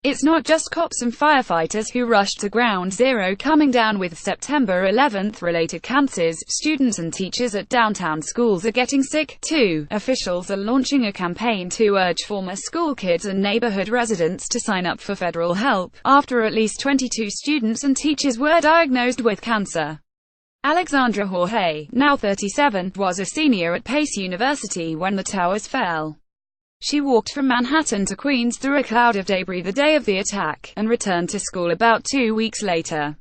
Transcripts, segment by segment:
It's not just cops and firefighters who rushed to Ground Zero coming down with September 11th related cancers. Students and teachers at downtown schools are getting sick, too. Officials are launching a campaign to urge former school kids and neighborhood residents to sign up for federal help, after at least 22 students and teachers were diagnosed with cancer. Alexandra Jorge, now 37, was a senior at Pace University when the towers fell. She walked from Manhattan to Queens through a cloud of debris the day of the attack, and returned to school about 2 weeks later.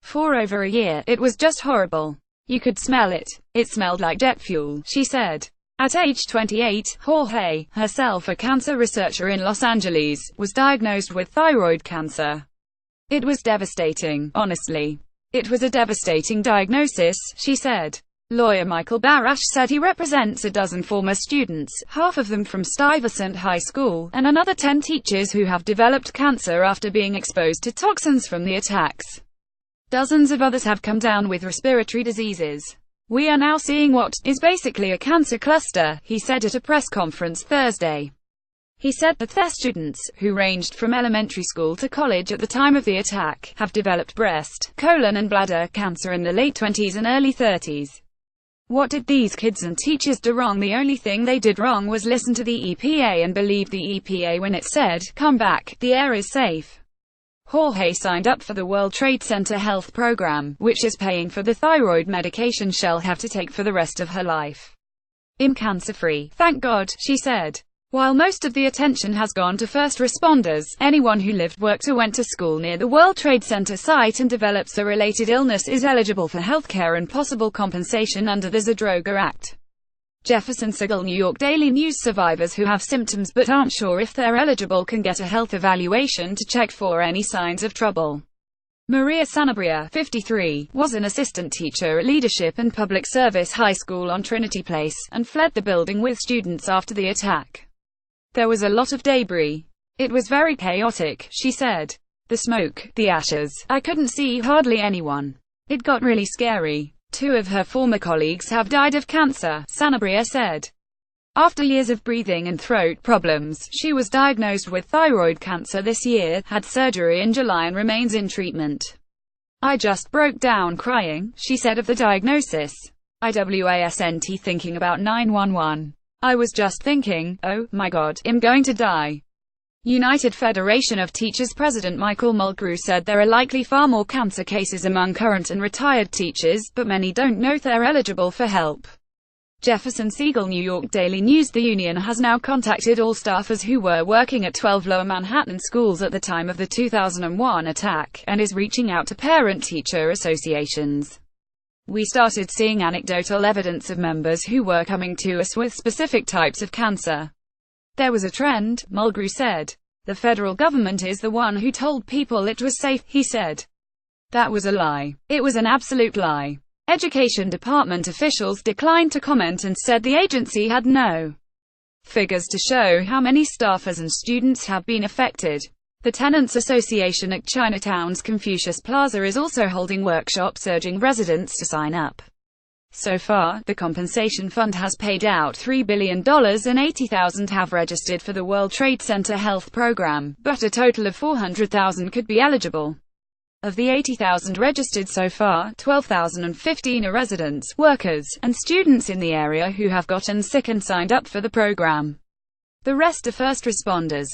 For over a year, it was just horrible. You could smell it. It smelled like jet fuel, she said. At age 28, Jorge, herself a cancer researcher in Los Angeles, was diagnosed with thyroid cancer. It was devastating, honestly. It was a devastating diagnosis, she said. Lawyer Michael Barash said he represents a dozen former students, half of them from Stuyvesant High School, and another 10 teachers who have developed cancer after being exposed to toxins from the attacks. Dozens of others have come down with respiratory diseases. We are now seeing what is basically a cancer cluster, he said at a press conference Thursday. He said that their students, who ranged from elementary school to college at the time of the attack, have developed breast, colon and bladder cancer in the late 20s and early 30s. What did these kids and teachers do wrong? The only thing they did wrong was listen to the EPA and believe the EPA when it said, "Come back, the air is safe." Jorge signed up for the World Trade Center health program, which is paying for the thyroid medication she'll have to take for the rest of her life. "I'm cancer-free, thank God," she said. While most of the attention has gone to first responders, anyone who lived, worked or went to school near the World Trade Center site and develops a related illness is eligible for healthcare and possible compensation under the Zadroga Act. Jefferson Siegel, New York Daily News. Survivors who have symptoms but aren't sure if they're eligible can get a health evaluation to check for any signs of trouble. Maria Sanabria, 53, was an assistant teacher at Leadership and Public Service High School on Trinity Place, and fled the building with students after the attack. There was a lot of debris. It was very chaotic, she said. The smoke, the ashes, I couldn't see hardly anyone. It got really scary. 2 of her former colleagues have died of cancer, Sanabria said. After years of breathing and throat problems, she was diagnosed with thyroid cancer this year, had surgery in July and remains in treatment. "I just broke down crying," she said of the diagnosis. "I wasn't thinking about 911. I was just thinking, oh, my God, I'm going to die." United Federation of Teachers President Michael Mulgrew said there are likely far more cancer cases among current and retired teachers, but many don't know they're eligible for help. Jefferson Siegel, New York Daily News. The union has now contacted all staffers who were working at 12 Lower Manhattan schools at the time of the 2001 attack, and is reaching out to parent-teacher associations. "We started seeing anecdotal evidence of members who were coming to us with specific types of cancer. There was a trend," Mulgrew said. "The federal government is the one who told people it was safe," he said. "That was a lie. It was an absolute lie." Education department officials declined to comment and said the agency had no figures to show how many staffers and students have been affected. The Tenants Association at Chinatown's Confucius Plaza is also holding workshops urging residents to sign up. So far, the compensation fund has paid out $3 billion and 80,000 have registered for the World Trade Center health program, but a total of 400,000 could be eligible. Of the 80,000 registered so far, 12,015 are residents, workers, and students in the area who have gotten sick and signed up for the program. The rest are first responders.